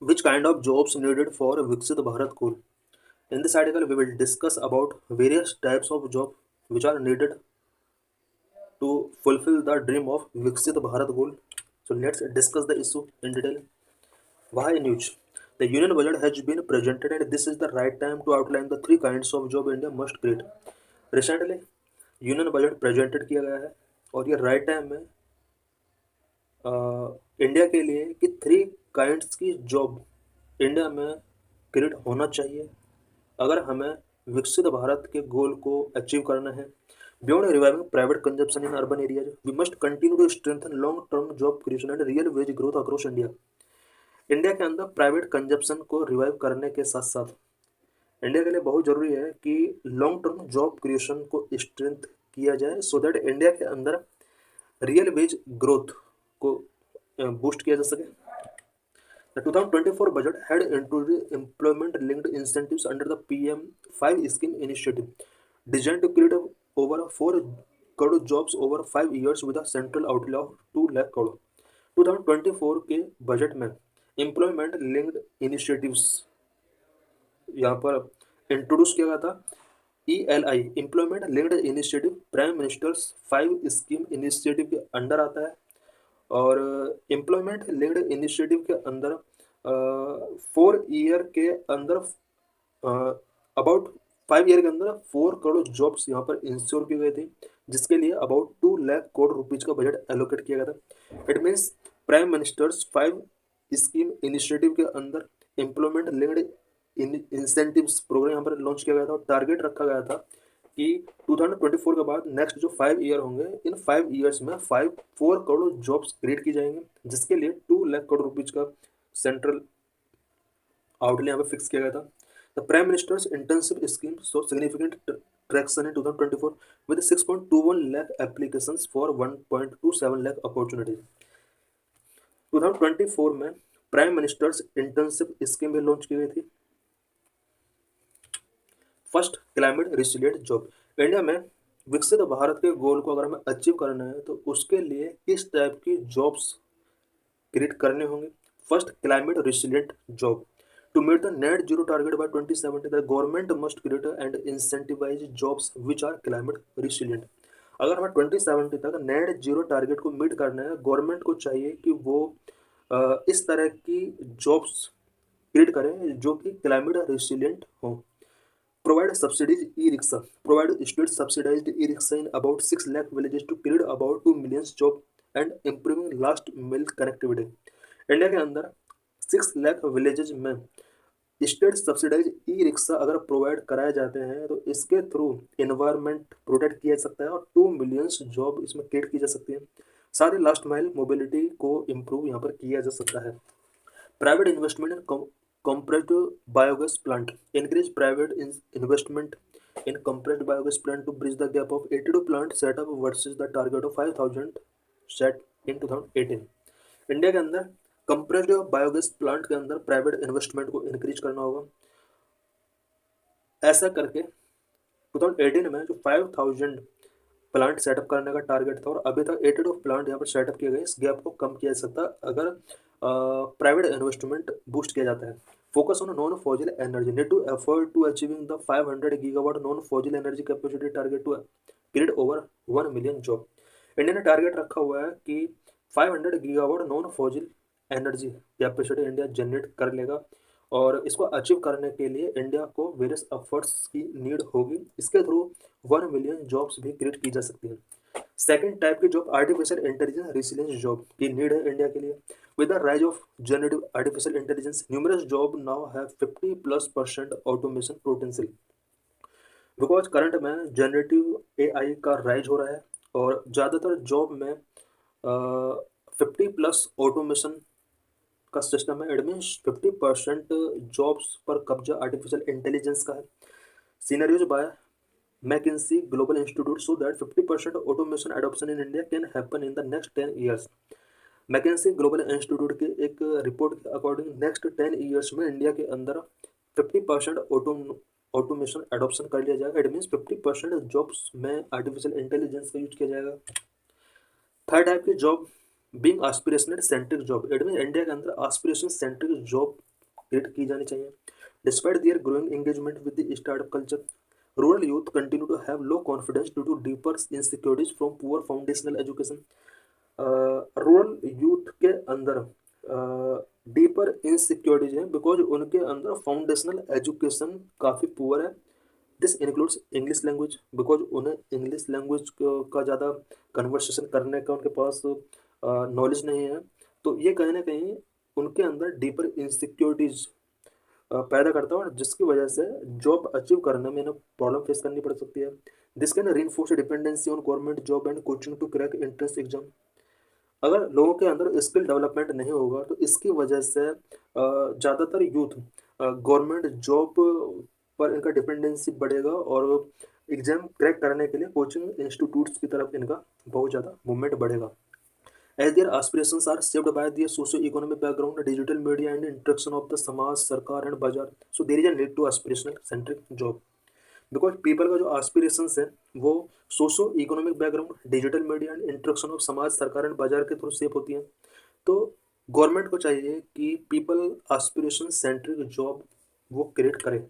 Which kind of jobs needed for Viksit Bharat goal? In this article, we will discuss about various types of jobs which are needed to fulfill the dream of Viksit Bharat goal. So let's discuss the issue in detail. Why news? The union budget has been presented and this is the right time to outline the three kinds of job India must create. Recently, union budget presented किया गया है और ये right time में India के लिए कि three kinds की जॉब इंडिया में क्रिएट होना चाहिए अगर हमें विकसित भारत के गोल को अचीव करना है। Beyond reviving private consumption in urban areas we must continue to strengthen long term job creation and real wage growth across India. India के अंदर प्राइवेट कंजप्शन को रिवाइव करने के साथ साथ इंडिया के लिए बहुत जरूरी है कि लॉन्ग टर्म जॉब क्रिएशन को स्ट्रेंथ किया जाए सो दैट इंडिया के अंदर रियल वेज ग्रोथ को बूस्ट किया जा सके। The 2024 budget had introduced employment-linked incentives under the PM5 scheme initiative, designed to create over 4 crore jobs over 5 years with a central outlay of 2 lakh crore। 2024 के budget में employment linked initiatives यहाँ पर introduce किया गया था। ELI employment linked initiative prime ministers 5 scheme initiative के under आता है और एम्प्लॉयमेंट लिंक्ड इनिशिएटिव के अंदर 4 ईयर के अंदर अबाउट 5 ईयर के अंदर 4 करोड़ जॉब्स यहाँ पर इंश्योर की गई थी जिसके लिए अबाउट 2 लाख करोड़ रुपीज का बजट एलोकेट किया गया था। It means prime ministers 5 scheme initiative के अंदर एम्प्लॉयमेंट लिंक्ड इंसेंटिव्स प्रोग्राम यहाँ पर लॉन्च किया गया था और टारगेट रखा गया था कि 2024 के बाद नेक्स्ट जो 5 ईयर होंगे इन 5 ईयर्स में 4 करोड़ जॉब्स क्रिएट की जाएंगे जिसके लिए 2 लाख करोड़ रुपीज का सेंट्रल आउटले यहाँ पे फिक्स किया गया था। The prime ministers internship scheme so significant traction in 2024 with 6.21 lakh applications for 1.27 lakh opportunities. 2024 में प्राइम मिनिस्टर्स इंटर्नशिप स्कीम भी लॉन्च की गई थी। First climate resilient job. India में विकसित भारत के गोल को अगर हमें अचीव करना है तो उसके लिए किस टाइप की जॉब्स क्रिएट करने होंगे। First climate resilient job. To meet the net zero target by 2070 the government must create and incentivise jobs which are climate resilient. अगर हमें 2070 तक नेट जीरो टारगेट को मीट करना है गवर्नमेंट को चाहिए कि वो इस तरह की जॉब्स क्रिएट करें जो कि क्लाइमेट रिसिलिएंट हो। Provide subsidies e-rickshaw. Provide state subsidized e-rickshaw in about 6 lakh villages to create about 2 million jobs and improving last mile connectivity. India के अंदर 6 लाख विलेजेज में स्टेट सब्सिडाइज ई रिक्शा अगर provide कराए जाते हैं तो इसके थ्रू इन्वायरमेंट प्रोटेक्ट किया जा सकता है और 2 मिलियंस जॉब इसमें क्रिएट की जा सकती है। साथ ही लास्ट माइल मोबिलिटी को इम्प्रूव यहाँ पर किया जा सकता है। Private investment in compressed biogas plant. Increase private investment in compressed biogas plant to bridge the gap of 82 plant setup versus the target of 5,000 set in 2018। India के अंदर compressed biogas plant के अंदर प्राइवेट इन्वेस्टमेंट को increase करना होगा। ऐसा करके 2018 में जो 5,000 प्लांट सेटअप करने का टारगेट था और अभी तक 82 प्लांट यहाँ पर सेटअप किए गए। इस गैप को कम किया जा सकता है अगर प्राइवेट इन्वेस्टमेंट बूस्ट किया जाता है। Focus on non fossil energy need to effort to achieving the 500 gigawatt non fossil energy capacity target to create over 1 million job. India ने टारगेट रखा हुआ है कि 500 gigawatt non fossil energy capacity India generate कर लेगा और इसको achieve करने के लिए इंडिया को वेरियस एफर्ट्स की नीड होगी। इसके थ्रू 1 मिलियन जॉब्स भी क्रिएट की जा सकती है। सेकेंड टाइप की job artificial intelligence resilience job की नीड है इंडिया के लिए। With the rise of generative artificial intelligence numerous job now have 50+% automation potential. Because current में जनरेटिव एआई का राइज हो रहा है और ज़्यादातर जॉब में 50+ ऑटोमेशन का सिस्टम है। इट मीन्स 50% जॉब्स पर कब्जा आर्टिफिशियल इंटेलिजेंस का है। सीनरियोज bye McKinsey Global Institute so that 50% automation adoption in India can happen in the next 10 years। McKinsey Global Institute के एक रिपोर्ट के अकॉर्डिंग नेक्स्ट 10 ईयर्स में इंडिया के अंदर 50% ऑटोमेशन एडॉप्शन कर लिया जाएगा। इट मीन्स 50% जॉब्स में आर्टिफिशियल इंटेलिजेंस का यूज किया जाएगा। थर्ड टाइप की job being aspirational centric job. It mean India के अंदर एस्पिरेशन सेंट्रिक जॉब क्रिएट की जानी चाहिए। Despite their growing engagement with the startup culture, rural youth continue to have low confidence due to deeper insecurities from poor foundational education. Rural youth के अंदर deeper insecurities हैं because उनके अंदर foundational education काफ़ी poor है। This includes English language because उन्हें English language का ज़्यादा कन्वर्सेशन करने का उनके पास नॉलेज नहीं है। तो ये कहीं ना कहीं उनके अंदर डीपर इनसिक्योरिटीज पैदा करता है और जिसकी वजह से जॉब अचीव करने में इन्हें प्रॉब्लम फेस करनी पड़ सकती है। This can reinforce dependency on government job and coaching to crack entrance exam. अगर लोगों के अंदर स्किल डेवलपमेंट नहीं होगा तो इसकी वजह से ज़्यादातर यूथ गवर्नमेंट जॉब पर इनका डिपेंडेंसी बढ़ेगा और एग्जाम क्रैक करने के लिए कोचिंग इंस्टीट्यूट्स की तरफ इनका बहुत ज़्यादा मूवमेंट बढ़ेगा। As their aspirations are shaped by their socio-economic background, digital media and interaction of the समाज, सरकार एंड बाजार, so there is a need to aspirational centric job. Because people का जो आस्पिरेशंस है वो socio economic background, digital media and introduction of समाज, सरकार and बाजार के थ्रू शेप होती हैं। तो गवर्नमेंट को चाहिए कि पीपल आस्पिरेशन सेंट्रिक जॉब वो क्रिएट करे।